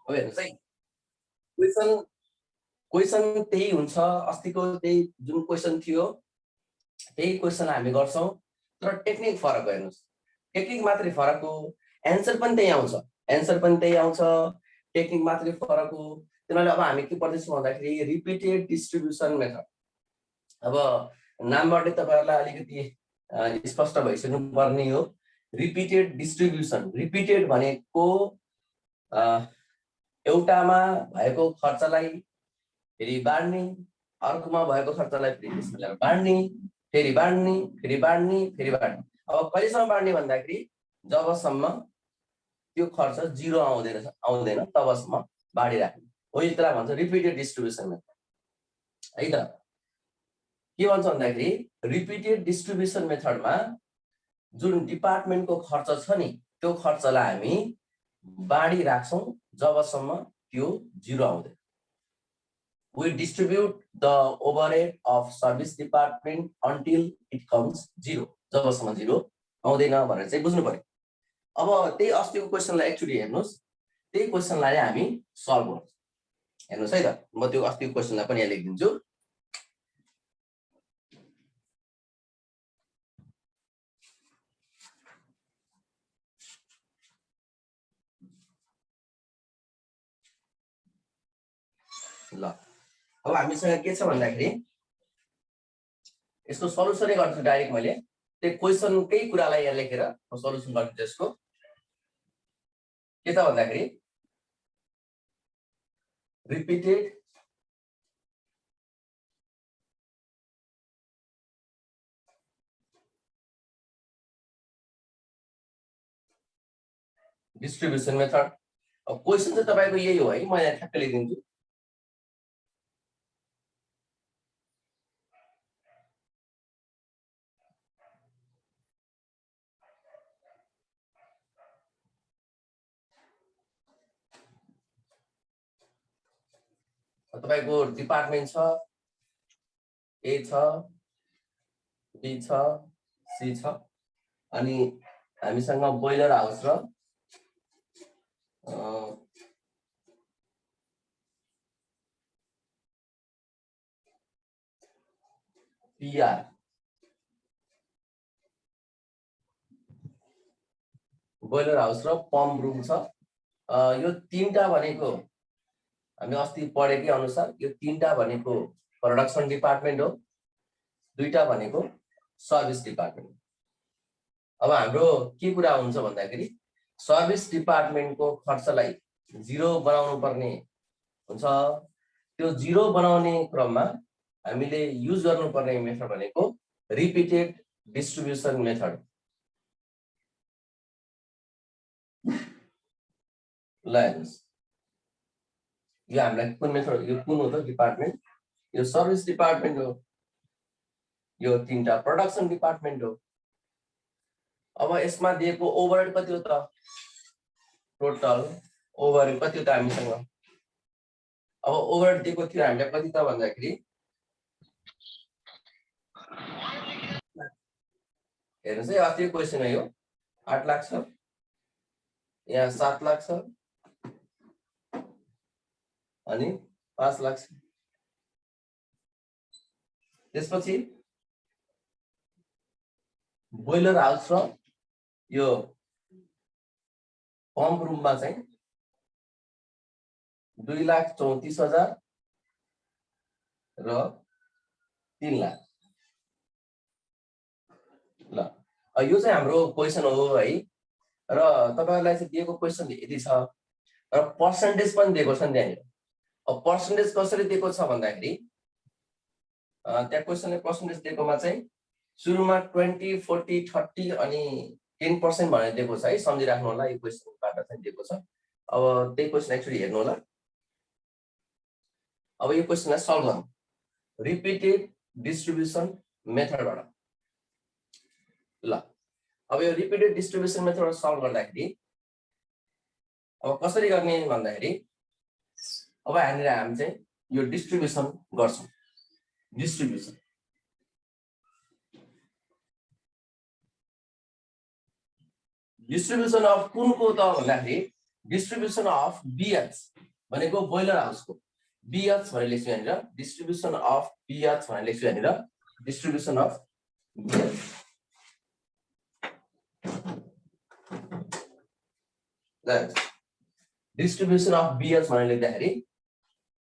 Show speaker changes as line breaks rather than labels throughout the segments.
अब हेर्नुस् है क्वेशन त्यही हुन्छ अस्तिको त्यही जुन क्वेशन थियो त्यही क्वेशन हामी गर्छौं तर टेक्निक फरक हो हेर्नुस् टेक्निक मात्रै फरक हो एन्सर पनि त्यही आउँछ टेक्निक मात्रै फरक हो त्यसैले अब हामी के पढ्दैछौं भन्दाखेरि रिपिटेड डिस्ट्रिब्युसन मेथड अब नामबाटै तपाईहरुलाई अलिकति स्पष्ट भइसक्नु पर्ने हो रिपिटेड डिस्ट्रिब्युसन रिपिटेड भनेको एउटामा भएको खर्चलाई फेरि बाड्ने अर्कोमा भएको खर्चलाई फेरि त्यसलाई बाड्ने फेरि बाड्ने अब कहिलेसम्म बाड्ने भन्दाखेरि जबसम्म त्यो खर्च जिरो आउँदैन तबसम्म बाडिराख्ने हो यसलाई भन्छ रिपिटेड डिस्ट्रिब्युसन मेथड है त के भन्छ भन्दाखेरि रिपिटेड डिस्ट्रिब्युसन मेथडमा जुन डिपार्टमेन्टको खर्च छ नि त्यो खर्चलाई हामी बाडिराख्छौं जबसम्म त्यो जिरो आउँदैन we distribute the overhead of service department until it comes zero जबसम्म जिरो आउँदैन भनेर चाहिँ बुझ्नु पर्यो अब त्यही अस्तिको क्वेशनलाई एक्चुअली हेर्नुस् त्यही क्वेशनलाई हामी सल्भ गर्छौं हेर्नुस् है त म त्यो अस्तिको क्वेशनलाई पनि यहाँ लेखिदिन्छु ल अब हामीसँग के छ भन्दाखेरि यसको सल्युसनै गर्छु डाइरेक्ट मैले त्यो क्वेशनकै कुरालाई यहाँ लेखेर म सल्युसन गर्छु त्यसको के त भन्दाखेरि रिपिटेड डिस्ट्रिब्युसन मेथड अब क्वेशन चाहिँ तपाईको यही हो है म यहाँ ठ्याक्कै लेखिदिन्छु तपाईको डिपार्टमेन्ट छ ए छ बी छ सी छ अनि हामीसँग बोइलर हाउस र पीआर बोइलर हाउस र पम्प रुम छ यो तीनटा भनेको हामी अस्ति पढेकै अनुसार यो तीनटा भनेको प्रोडक्सन डिपार्टमेन्ट हो दुईटा भनेको सर्भिस डिपार्टमेन्ट अब हाम्रो के कुरा हुन्छ भन्दाखेरि सर्भिस डिपार्टमेन्टको खर्चलाई जिरो बनाउनु पर्ने हुन्छ त्यो जिरो बनाउने क्रममा हामीले युज गर्नुपर्ने मेथड भनेको रिपिटेड डिस्ट्रिब्युसन मेथड ल हेर्नुस् यो हामीलाई कुन मेथड यो कुन हो त डिपार्टमेन्ट यो सर्भिस डिपार्टमेन्ट हो यो तीनटा प्रोडक्सन डिपार्टमेन्ट हो अब यसमा दिएको ओभरहेड कति हो त टोटल ओभरहेड कति हो त हामीसँग अब ओभरहेड दिएको थियो हामीलाई कति त भन्दाखेरि हेर्नुस् है अस्तिको क्वेशन है यो 8 लाख छ यहाँ 7 लाख छ अनि 5 लाख छ त्यसपछि बोइलर हाउस र यो पम्प रुममा चाहिँ 2,34,000 र 3 लाख ल यो चाहिँ हाम्रो क्वेशन हो है र तपाईहरुलाई चाहिँ दिएको क्वेशन यति छ र पर्सेन्टेज पनि दिएको छ नि त्यहाँ अब पर्सेन्टेज कसरी दिएको छ भन्दाखेरि त्यहाँ क्वेशनले पर्सेन्टेज दिएकोमा चाहिँ सुरुमा 20 40 30 अनि 10% भनेर दिएको छ है सम्झिराख्नु होला यो क्वेशनबाट चाहिँ दिएको छ अब त्यही क्वेशन एक्चुअली हेर्नु होला अब यो क्वेशनलाई सल्भ गरौँ रिपिटेड डिस्ट्रिब्युसन मेथडबाट ल अब यो रिपिटेड डिस्ट्रिब्युसन मेथडबाट सल्भ गर्दाखेरि अब कसरी गर्ने भन्दाखेरि अब हामी चाहिँ यो डिस्ट्रिब्युसन गर्छौं डिस्ट्रिब्युसन अफ कुनको त भन्दाखेरि डिस्ट्रिब्युसन अफ BH भनेको बोइलर हाउसको BH भनेर लेख्छु यहाँनिर डिस्ट्रिब्युसन अफ BH भनेर लेख्छु यहाँनिर distribution of BH distribution of BH भनेर लेख्दाखेरि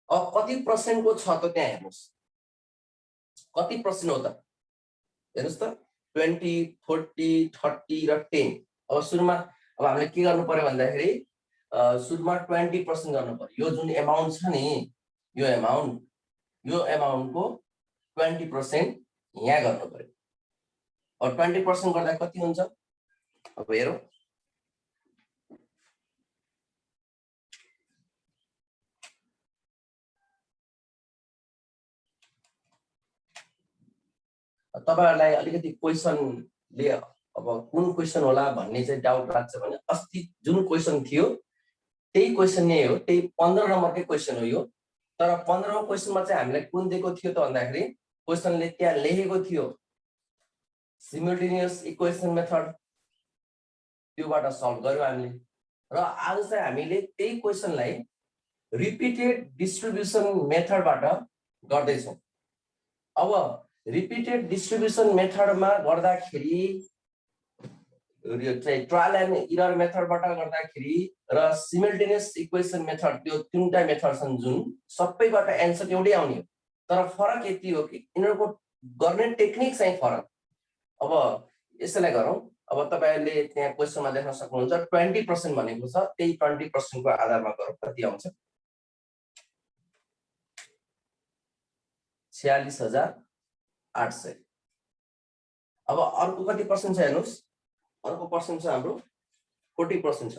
अब कति पर्सेन्टको छ त त्यहाँ हेर्नुस् कति पर्सेन्ट हो त हेर्नुस् त 20 40 30 र 10 अब सुरुमा अब हामीले के गर्नु पर्यो भन्दाखेरि सुरुमा 20% गर्नु पर्यो यो जुन एमाउन्ट छ नि यो एमाउन्टको 20% यहाँ गर्नु पर्यो अब 20% गर्दा कति हुन्छ अब हेरौँ तपाईहरुलाई अलिकति क्वेशनले अब कुन क्वेशन होला भन्ने चाहिँ डाउट लाग्छ भने अस्ति जुन क्वेशन थियो त्यही क्वेशन नै हो त्यही 15 नम्बरकै क्वेशन हो यो तर 15औं क्वेशनमा चाहिँ हामीलाई कुन दिएको थियो त भन्दाखेरि क्वेशनले त्यहाँ लेखेको थियो सिमुल्टेनियस इक्वेसन मेथड त्योबाट सल्भ गर्यौं हामीले र आज चाहिँ हामीले त्यही क्वेशनलाई रिपिटेड डिस्ट्रिब्युसन मेथडबाट गर्दै छौं अब रिपिटेड डिस्ट्रिब्युसन मेथडमा गर्दाखेरि चाहिँ ट्रायल एन्ड एरर मेथडबाट गर्दाखेरि र सिमुल्टेनियस इक्वेसन मेथड त्यो तीनटा मेथड छन् जुन सबैबाट एन्सर एउटै आउने हो तर फरक यति हो कि यिनीहरुको गर्ने टेक्निक चाहिँ फरक अब यसैलाई गरौँ अब तपाईहरुले त्यहाँ क्वेशनमा देख्न सक्नुहुन्छ 20% भनेको छ त्यही 20% को आधारमा गरौँ कति आउँछ 46,800 अब अर्को कति पर्सेन्ट छ हेर्नुस् अर्को पर्सेन्ट छ हाम्रो 40% छ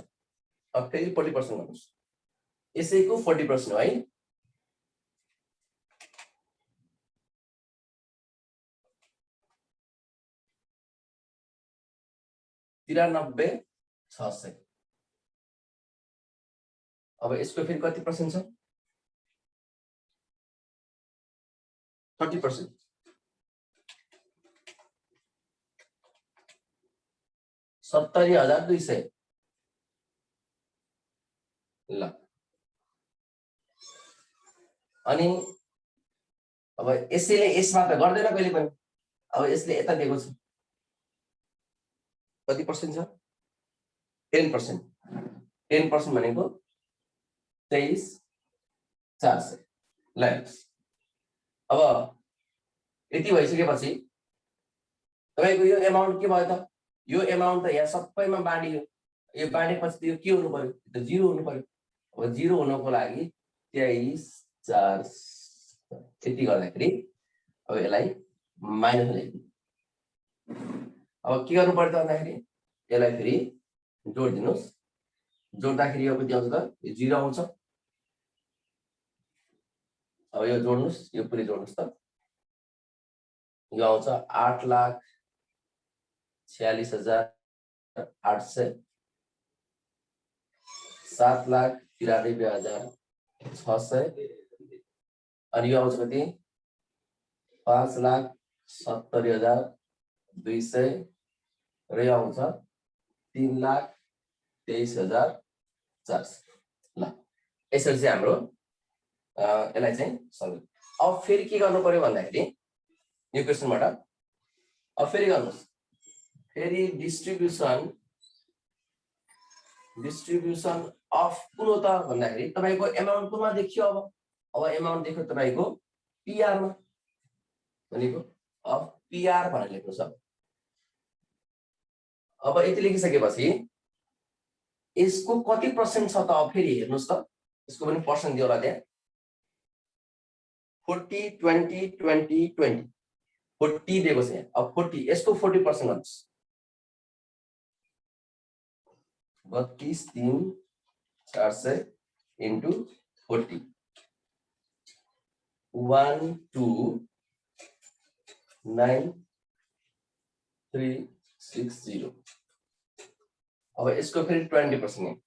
अब फेरि 40% गर्नुस् यसैको 40% हो है तिरानब्बे 600 अब यसको फेरि कति पर्सेन्ट छ 30% 70,200 ल अनि अब यसैले यसमा त गर्दैन कहिले पनि अब यसले यता दिएको छ कति पर्सेन्ट छ 10% 10% भनेको 23,400 ल अब यति भइसकेपछि तपाईको यो एमाउन्ट के भयो त यो एमाउन्ट त यहाँ सबैमा बाँडियो यो बाँडेपछि यो के हुनु पर्यो त 0 हुनु पर्यो अब 0 हुनको लागि 23,400 यति गर्दाखेरि अब यसलाई माइनस लेख्नु अब के गर्नु पर्यो त भन्दाखेरि यसलाई फेरि जोड्दिनुस् जोड्दाखेरि यो कति आउँछ त यो 0 आउँछ अब यो जोड्नुस् यो पुरै जोड्नुस् त यो आउँछ 8,46,800 7,93,600 अनि यो आउँछ कति 5,70,200 र यो आउँछ 3,23,400 ल यसरी चाहिँ हाम्रो यसलाई चाहिँ सल्भ अब फेरि के गर्नु पर्यो भन्दाखेरि यो क्वेशनबाट अब फेरि गर्नुस् फेरि डिस्ट्रिब्युसन अफ कुन हो त भन्दाखेरि तपाईको एमाउन्ट कुनमा देखियो अब एमाउन्ट देख्यो तपाईको पीआर मा भनेको अफ पीआर भनेर लेख्नुस् अब यति लेखिसकेपछि यसको कति पर्सेन्ट छ त अब फेरि हेर्नुस् त यसको पनि पर्सेन्ट दियो होला त्यहाँ 40 20 20 20 40 दिएको छ यहाँ अब 40 यसको 40% गर्नुस् 32,3,400 into 40 129,360 अब यसको फेरि 20%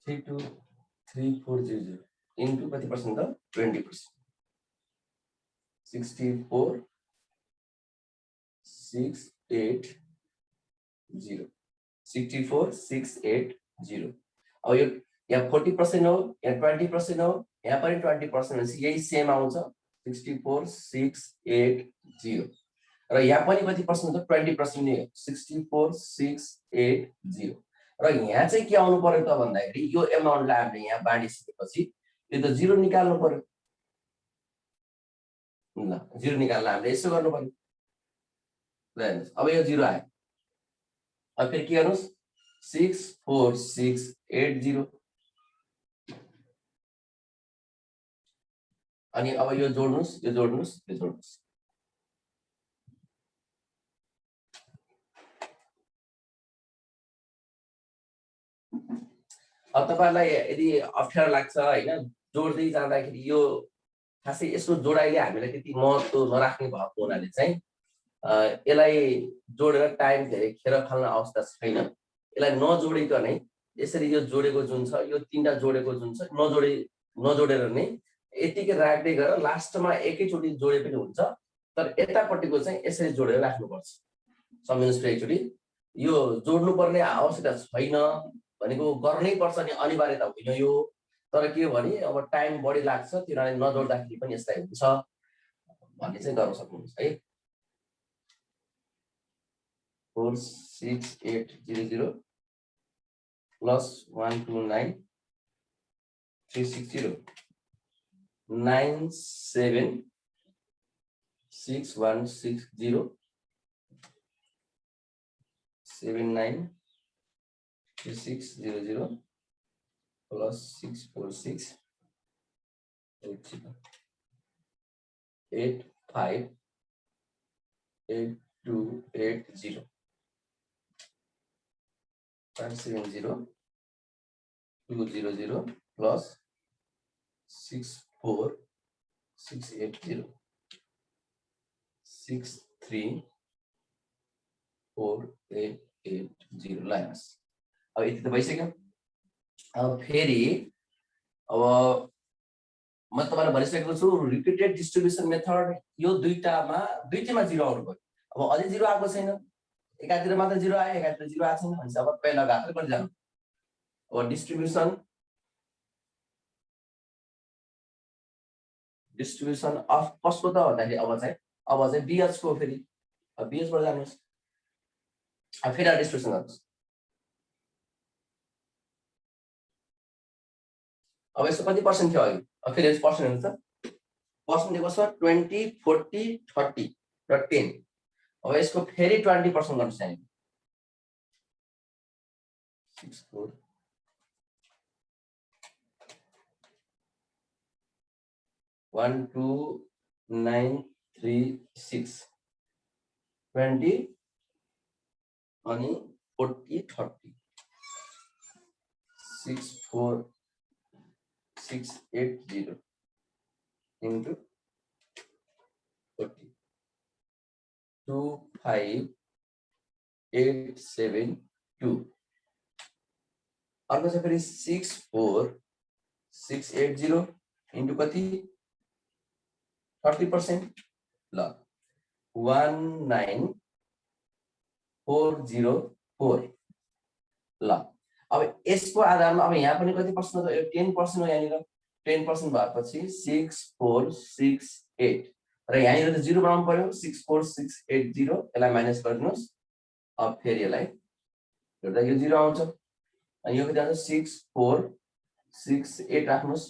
32,3400 into कति पर्सेन्ट त 20% 64 680 64680 अब यो यहाँ 40% हो यहाँ 20% हो यहाँ पनि 20% यही सेम आउँछ 64680 र यहाँ पनि कति पर्सेन्ट हुन्छ 20% नै हो 64680 र यहाँ चाहिँ के आउनु पर्यो त भन्दाखेरि यो एमाउन्टलाई हामीले यहाँ बाँडिसकेपछि यो त 0 निकाल्नु पर्यो ल 0 निकाल्न हामीले यसो गर्नु पर्यो ल हेर्नुस् अब यो 0 आयो अब फेरि के गर्नुस् 64680 अनि अब यो जोड्नुस् यो जोड्नुस् यो जोड्नुस् अब तपाईहरुलाई यदि अप्ठ्यारो लाग्छ हैन जोड्दै जाँदाखेरि यो खासै यसको जोडाइले हामीलाई त्यति महत्त्व नराख्ने भएको हुनाले चाहिँ यसलाई जोडेर टाइम धेरै खेर फाल्न अवस्था छैन यसलाई नजोडिकनै यसरी यो जोडेको जुन छ यो तीनटा जोडेको जुन छ नजोडेर नै यतिकै राख्दै गएर लास्टमा एकैचोटी जोडे पनि हुन्छ तर यतापट्टिको चाहिँ यसरी जोडेर राख्नुपर्छ सम्झिनुस् एकचोटी यो जोड्नु पर्ने आवश्यकता छैन भनेको गर्नै पर्छ नि अनिवार्यता होइन यो तर के हो भने अब टाइम बढी लाग्छ तिनीहरूले नजोड्दाखेरि पनि यसलाई हुन्छ भन्ने चाहिँ गर्न सक्नुहुन्छ है 46800 plus 129360 976160 793600 plus 646 858280 570200 plus 64680 63480 लाइनस अब यति त भइसक्यो अब फेरि अब म तपाईलाई भनिसकेको छु रिपिटेड डिस्ट्रिब्युसन मेथड यो दुईटामा 0 आउनु पर्यो अब अझै 0 आएको छैन एकातिर मात्र 0 आयो एकातिर 0 आएको छैन भने अब पहिला घात पनि जानु अब डिस्ट्रिब्युसन अफ कसको त भन्दाखेरि अब चाहिँ बीएच को फेरि अब बीएच बाट जानुस् अब फेरि डिस्ट्रिब्युसन गर्नुस् अब यसको कति पर्सेन्ट थियो अघि अब फेरि यस पर्सेन्ट हुन्छ पर्सेन्ट दिएको छ 20 40 30 र 10 अब यसको फेरि 20% गर्नुस् यहाँ 64 12936 20 अनि 40 30 64680 into 40 25872 अर्को चाहिँ फेरि 64680 into कति 30% ल 19404 ल अब यसको आधारमा अब यहाँ पनि कति पर्सेन्ट हो 10% हो यहाँनिर 10% भएपछि 64680 र यहाँनिर त 0 बनाउनु पर्यो 64680 यसलाई माइनस गरिदिनुस् अब फेरि यसलाई जोड्दा यो 0 आउँछ अनि यो कति आउँछ 6468 राख्नुस्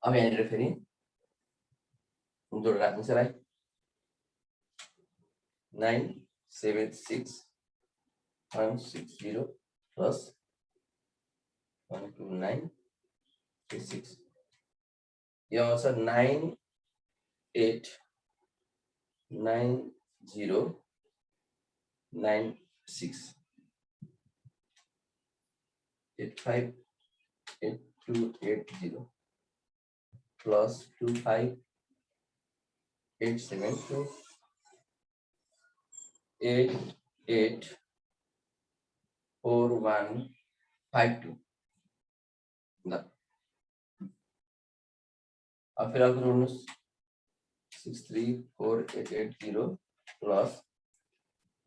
अब यहाँनिर फेरि जोडेर राख्नुस् यसलाई 976160 plus 12936 यो आउँछ 989096 858280 plus 25872 884152 ल अब फेरि अर्को जोड्नुस् 634880 प्लस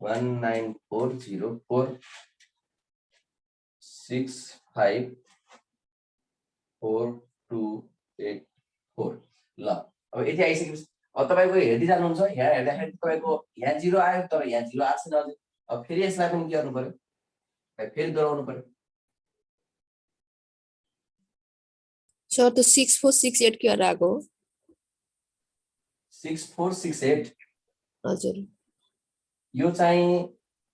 19404654284 ल अब यति आइसकेपछि अब तपाईको हेर्दै जानुहुन्छ यहाँ हेर्दाखेरि तपाईको यहाँ 0 आयो तर यहाँ 0 आएको छैन अझै अब फेरि यसलाई पनि के गर्नु पर्यो फेरि दोहोऱ्याउनु पर्यो
सर त 6468 के आएको
6468
हजुर
यो चाहिँ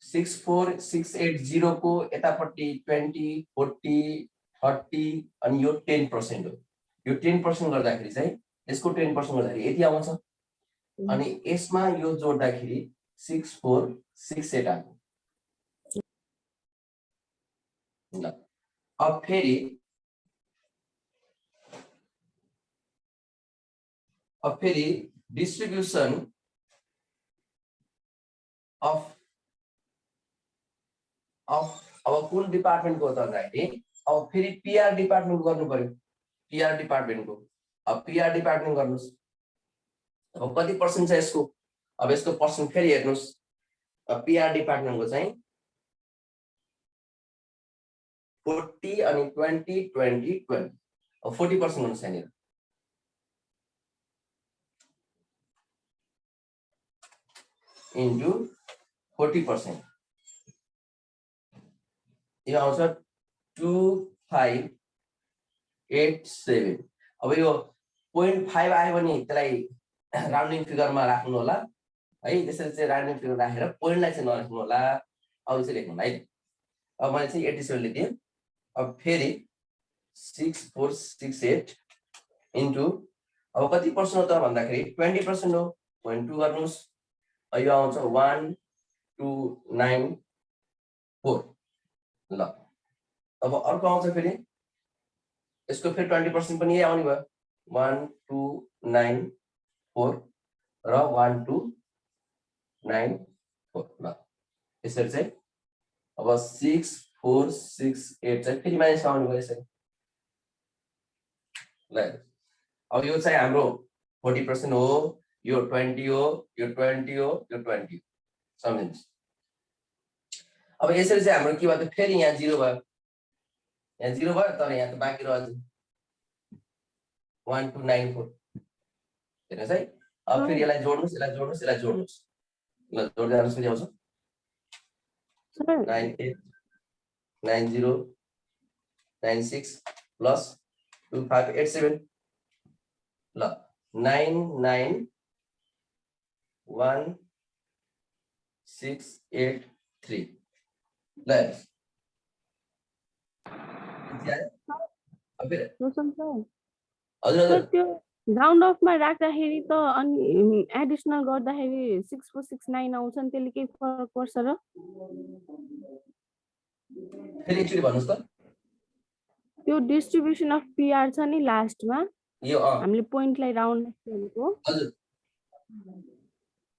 64680 को यतापट्टि 20 40 30 अनि यो 10% हो यो 10% गर्दाखेरि चाहिँ यसको 10% गर्दाखेरि यति आउँछ अनि यसमा यो जोड्दाखेरि 6468 आएको ल अब फेरि डिस्ट्रिब्युसन अफ अब कुन डिपार्टमेन्टको त भन्दाखेरि अब फेरि पीआर डिपार्टमेन्ट गर्नु पर्यो पीआर डिपार्टमेन्टको अब पीआर डिपार्टमेन्ट गर्नुस् अब कति पर्सेन्ट छ यसको अब यसको पर्सेन्ट फेरि हेर्नुस् अब पीआर डिपार्टमेन्टको चाहिँ 40 अनि 20 20 20 अब 40% गर्नुस् यहाँनिर into 40% यो आउँछ 2587 अब यो 0.5 आयो भने त्यसलाई राउन्डिङ फिगरमा राख्नु होला है त्यसरी चाहिँ राउन्डिङ फिगर राखेर पोइन्टलाई चाहिँ नराख्नु होला अब चाहिँ लेख्नु होला है अब मैले चाहिँ 87 लेख्दिए अब फेरि 6468 इन्टु अब कति पर्सेन्ट हो त भन्दाखेरि 20% हो 0.2 गर्नुस् यो आउँछ 1294 ल अब अर्को आउँछ फेरि यसको फेरि 20% पनि यही आउने भयो 1294 र 1294 ल यसरी चाहिँ अब 6468 चाहिँ फेरि माइनस आउने भयो यसरी ल अब यो चाहिँ हाम्रो 40% हो यो 20 हो यो 20 हो यो 20 सम्झिनुस् अब यसरी चाहिँ हाम्रो के भयो त फेरि यहाँ 0 भयो यहाँ 0 भयो तर यहाँ त बाँकी रह्यो 1294 हेर्नुस् है अब फेरि यसलाई जोड्नुस् ल जोड्दै जानुस् फेरि आउँछ 98 90 96 प्लस 2587 ल 99163 ल
हजुर त्यो राउन्ड अफमा राख्दाखेरि त अनि एडिसनल गर्दाखेरि 6469 आउँछ नि त्यसले के फरक पर्छ र
फेरि एकचोटी भन्नुस् त
त्यो डिस्ट्रिब्युसन अफ पीआर छ नि लास्टमा
यो
हामीले पोइन्टलाई राउन्ड गरेको
हजुर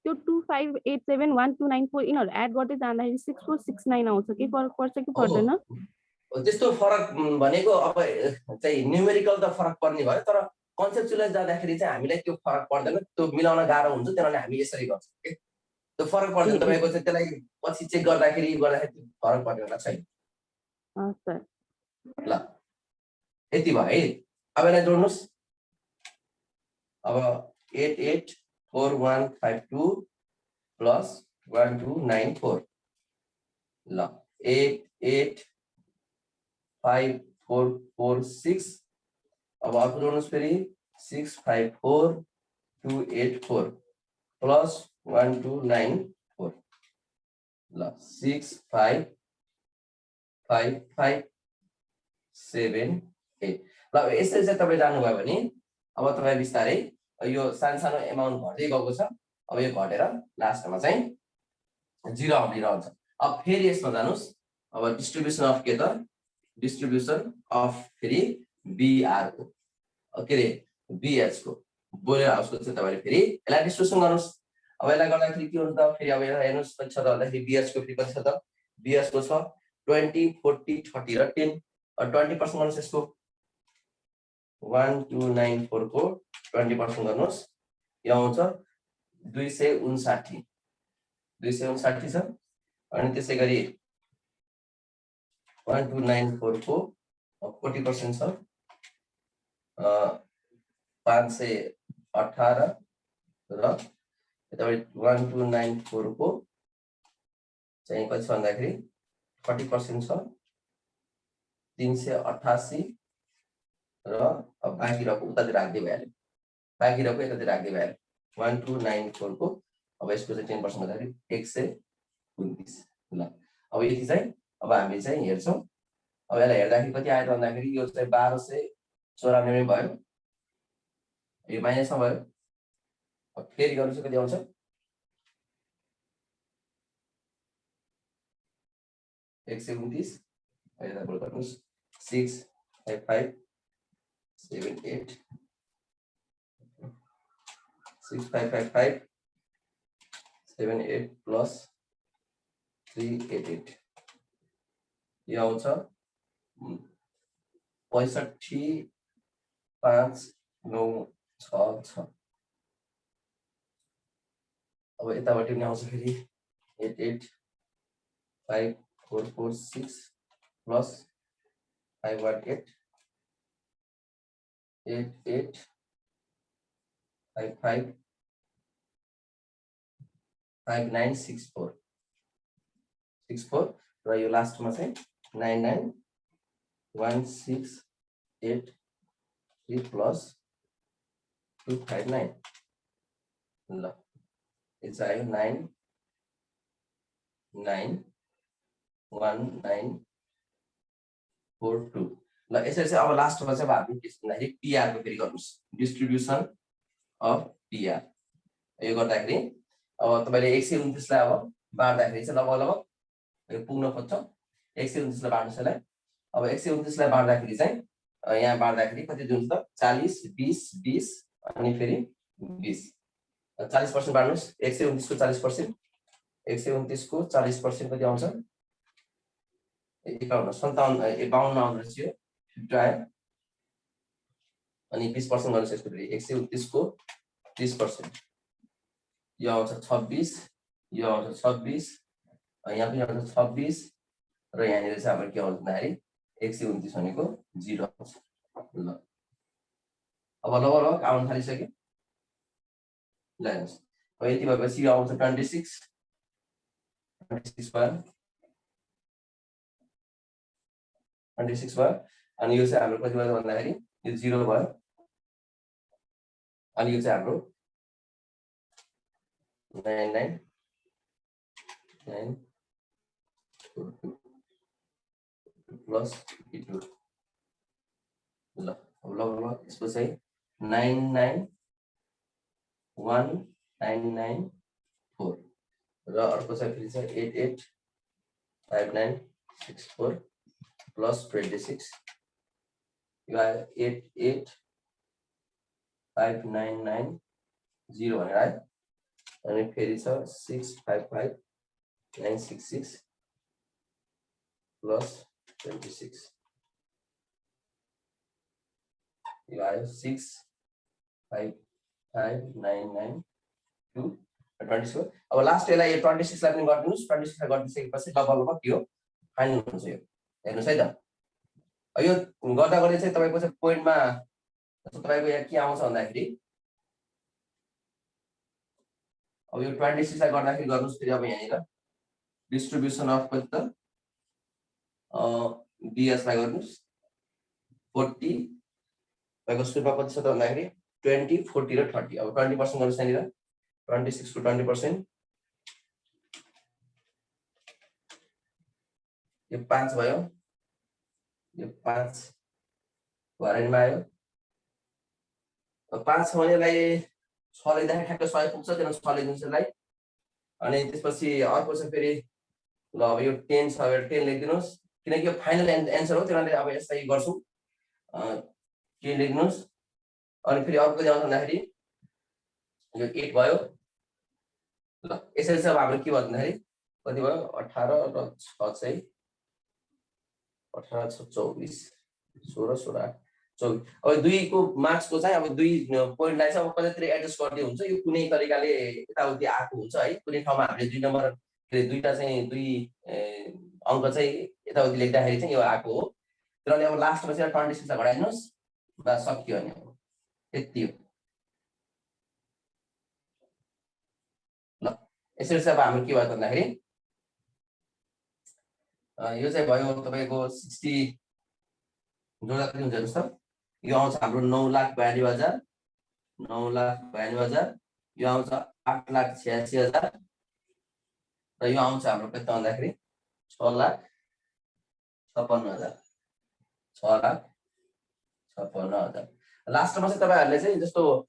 त्यो 2587129 यिनीहरु एड गर्दै जाँदाखेरि 6469 आउँछ के फरक पर्छ कि पर्दैन
त्यस्तो फरक भनेको अब चाहिँ न्यूमेरिकल त फरक पर्ने भयो तर कन्सेप्चुअलाइज जाँदाखेरि चाहिँ हामीलाई त्यो फरक पर्दैन त्यो मिलाउन गाह्रो हुन्छ त्यसैले हामी यसरी गर्छौँ के त्यो फरक पर्दैन तपाईको चाहिँ त्यसलाई पछि चेक गर्दाखेरि फरक पर्ने होला छैन ल यति भयो है अब यसलाई जोड्नुस् अब 884152 प्लस 1294 ल 88546 अब अर्को जोड्नुस् फेरि 654284 प्लस 1294 ल 65557 ल यसरी चाहिँ तपाईँ जानुभयो भने अब तपाईँ बिस्तारै यो सानो एमाउन्ट घट्दै गएको छ अब यो घटेर लास्टमा चाहिँ 0 आउने रहन्छ अब फेरि यसमा जानुस् अब डिस्ट्रिब्युसन अफ के त डिस्ट्रिब्युसन अफ फेरि बीआर को के रे बीएच को बोलेर हाउसको चाहिँ तपाईले फेरि यसलाई डिस्ट्रिब्युसन गर्नुस् अब यसलाई गर्दाखेरि के हुन्छ त फेरि अब यहाँ हेर्नुस् कति छ त भन्दाखेरि बीएच को फेरि कति छ त बीएच को छ 20 40 30 र 10 20% गर्नुस् यसको 1294 को 20% गर्नुस् यो आउँछ 259 259 छ अनि त्यसै गरी 1294 को 40% छ 518 र यताबाट 1294 को चाहिँ कति छ भन्दाखेरि 40% छ 388 र अब बाँकी रहेको उतातिर राख्दै भइहाल्यो बाँकी रहेको यतातिर राख्दै भइहाल्यो 1294 को अब यसको चाहिँ 10% गर्दाखेरि 129 ल अब यति चाहिँ अब हामी चाहिँ हेर्छौं अब यसलाई हेर्दाखेरि कति आयो भन्दाखेरि यो चाहिँ 1294 भयो यो माइनसमा भयो अब फेरि गर्नु चाहिँ कति आउँछ 129 यता बोल गर्नुस् 655 78 6555 78 plus 388 यो आउँछ 65,5,9,6,6 अब यताबाट नि आउँछ फेरि 88,5,4,4,6 plus 518 88,55 5964 र यो लास्टमा चाहिँ 99,168 plus 259 ल यो चाहिँ आयो 991942 ल यसरी चाहिँ अब लास्टमा चाहिँ हामी के भन्दाखेरि पीआर को फेरि गर्नुस् डिस्ट्रिब्युसन अफ पीआर यो गर्दाखेरि अब तपाईले 129 लाई अब बाँड्दाखेरि चाहिँ लगभग यो पुग्न खोज्छ 129 लाई बाँड्नुस् यसलाई अब 129 लाई बाँड्दाखेरि चाहिँ यहाँ बाँड्दाखेरि कति दिन्छ त 40 20 20 अनि फेरि 20 40% बाँड्नुस् 129 को 40% 129 को 40% कति आउँछ 51 57 आउँदो रहेछ यो 50 आयो अनि 20% गर्नुस् यसको फेरि 129 को 30% यो आउँछ 26 यो आउँछ 26 यहाँ पनि आउँछ 26 र यहाँनिर चाहिँ हाम्रो के आउँछ भन्दाखेरि 129 भनेको 0 आउँछ ल अब लगभग आउन थालिसक्यो ल हेर्नुस् अब यति भएपछि यो आउँछ 26 भयो 26 भयो अनि यो चाहिँ हाम्रो कति भयो भन्दाखेरि यो 0 भयो अनि यो चाहिँ हाम्रो 99 plus 52 ल अब लगभग यसको चाहिँ 991994 र अर्को चाहिँ फेरि चाहिँ 885964 plus 26 यो आयो 88599 भनेर आयो अनि फेरि छ 655966 plus 26 यो आयो 655992 26 अब लास्ट यसलाई 26 लाई पनि गरिदिनुस् 26 लाई गरिदिसकेपछि लगभग यो फाइनल हुन्छ यो हेर्नुस् है त यो गर्दा गर्दै चाहिँ तपाईको चाहिँ पोइन्टमा तपाईको यहाँ के आउँछ भन्दाखेरि अब यो 26 लाई गर्दाखेरि गर्नुस् फेरि अब यहाँनिर डिस्ट्रिब्युसन अफ कति त डीएस लाई गर्नुस् 40 तपाईको सुरुमा कति छ त भन्दाखेरि 20 40 र 30 अब 20% गर्नुस् यहाँनिर 26 को 20% यो 5 भयो यो 5 भरेनमा आयो 5 छ भने यसलाई 6 लेख्दाखेरि ठ्याक्क 100 पुग्छ त्यसमा 6 लेखिदिन्छ यसलाई अनि त्यसपछि अर्को चाहिँ फेरि ल अब यो 10 छ 10 लेखिदिनुस् किनकि यो फाइनल एन्सर हो त्यसले अब यसलाई गर्छौं 10 लेख्नुस् अनि फेरि अर्को के आउँछ भन्दाखेरि यो 8 भयो ल यसरी चाहिँ अब हाम्रो के भयो भन्दाखेरि कति भयो 18 र 6 चाहिँ 18 6 24 16 16 अब 2 को मार्क्स को चाहिँ अब 2 पोइन्टलाई चाहिँ अब कतैतिर एडजस्ट गर्दै हुन्छ यो कुनै तरिकाले यताउति आएको हुन्छ है कुनै ठाउँमा हामीले 2 नम्बर के दुईटा चाहिँ 2 अङ्क चाहिँ यताउति लेख्दाखेरि चाहिँ यो आएको हो तर अनि अब लास्टमा चाहिँ 26 लाई घटाइदिनुस् बस सकियो नि अब यति हो ल यसरी चाहिँ अब हाम्रो के भयो भन्दाखेरि यो चाहिँ भयो तपाईको 60 जोड्दा कति हुन्छ हेर्नुस् त यो आउँछ हाम्रो 9,42,000 9,42,000 यो आउँछ 8,86,000 र यो आउँछ हाम्रो कति भन्दाखेरि 6,56,000 6,56,000 लास्टमा चाहिँ तपाईहरुले चाहिँ जस्तो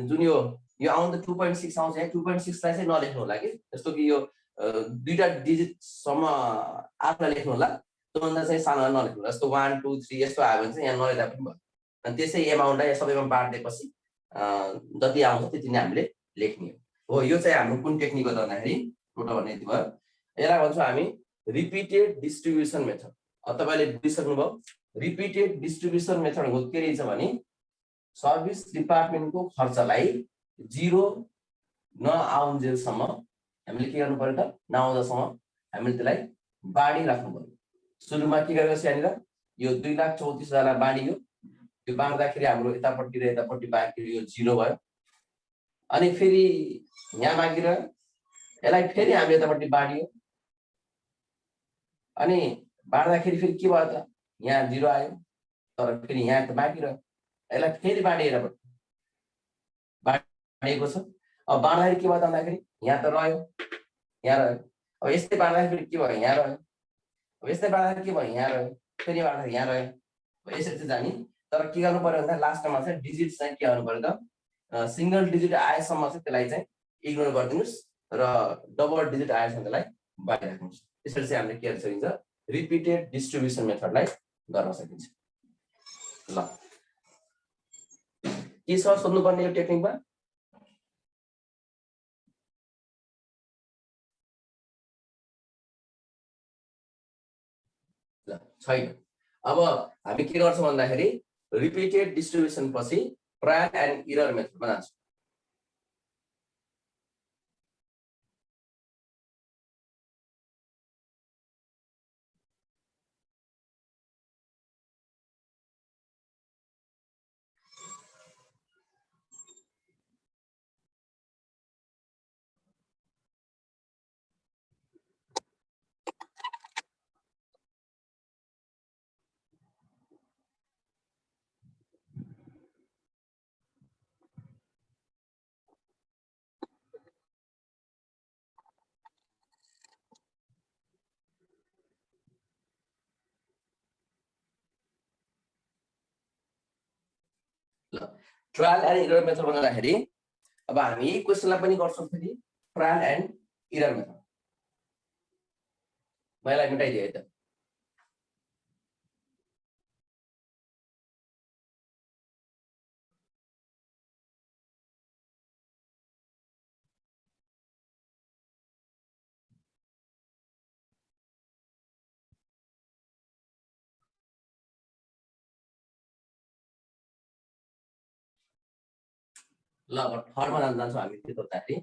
जुन यो आउँदा 2.6 आउँछ यहाँ 2.6 लाई चाहिँ नलेख्नु होला कि जस्तो कि यो दुईटा डिजिट सम्म आफूलाई लेख्नु होला त्योभन्दा चाहिँ सानो नलेख्नु होला जस्तो 1 2 3 यस्तो आयो भने चाहिँ यहाँ नलेख्दा पनि भयो अनि त्यसै एमाउन्टलाई सबैमा बाँड्दिएपछि जति आउँछ त्यति नै हामीले लेख्ने हो यो चाहिँ हाम्रो कुन टेक्निक हो भन्दाखेरि टोटल भन्ने यति भयो यसलाई भन्छौँ हामी रिपिटेड डिस्ट्रिब्युसन मेथड अब तपाईले बुझिसक्नुभयो रिपिटेड डिस्ट्रिब्युसन मेथड हो के रहेछ भने सर्भिस डिपार्टमेन्टको खर्चलाई 0 नआउन्जेलसम्म हामीले के गर्नु पर्यो त नआउँदासम्म हामीले त्यसलाई बाँडी राख्नु पर्यो सुरुमा के गरेको छ यहाँनिर यो 2,34,000 लाई बाँडियो यो बाँड्दाखेरि हाम्रो यतापट्टि र यतापट्टि बाँकी यो 0 भयो अनि फेरि यहाँ बाँकी रह्यो यसलाई फेरि हामीले यतापट्टि बाँडियो अनि बाँड्दाखेरि फेरि के भयो त यहाँ 0 आयो तर फेरि यहाँ त बाँकी रह्यो यसलाई फेरि बाँडिएर बाँडिएको छ अब बाँड्दाखेरि के भयो त भन्दाखेरि यहाँ त रह्यो यहाँ रह्यो अब यस्तै बाँड्दाखेरि के भयो यहाँ रह्यो अब यस्तै बाँड्दाखेरि के भयो यहाँ रह्यो फेरि बाँड्दाखेरि यहाँ रह्यो यसरी चाहिँ जाने तर के गर्नु पर्यो भन्दा लास्टमा चाहिँ डिजिट चाहिँ के गर्नु पर्यो त सिंगल डिजिट आएसम्म चाहिँ त्यसलाई चाहिँ इग्नोर गरिदिनुस् र डबल डिजिट आएसम्म त्यसलाई बाहिर राख्नुस् त्यसरी चाहिँ हामीले के गर्न सकिन्छ रिपिटेड डिस्ट्रिब्युसन मेथडलाई गर्न सकिन्छ ल के छ सोध्नुपर्ने यो टेक्निकमा ल छैन अब हामी के गर्छौँ भन्दाखेरि रिपिटेड डिस्ट्रिब्युसन पछि ट्रायल एन्ड एरर मेथडमा जान्छौँ ट्रायल एन्ड एरर मेथडमा जाँदाखेरि अब हामी यही क्वेसनलाई पनि गर्छौँ फेरि ट्रायल एन्ड एरर मेथड मैले मेटाइदिए है त ल अब थर्डमा जान्छौँ हामी के गर्दाखेरि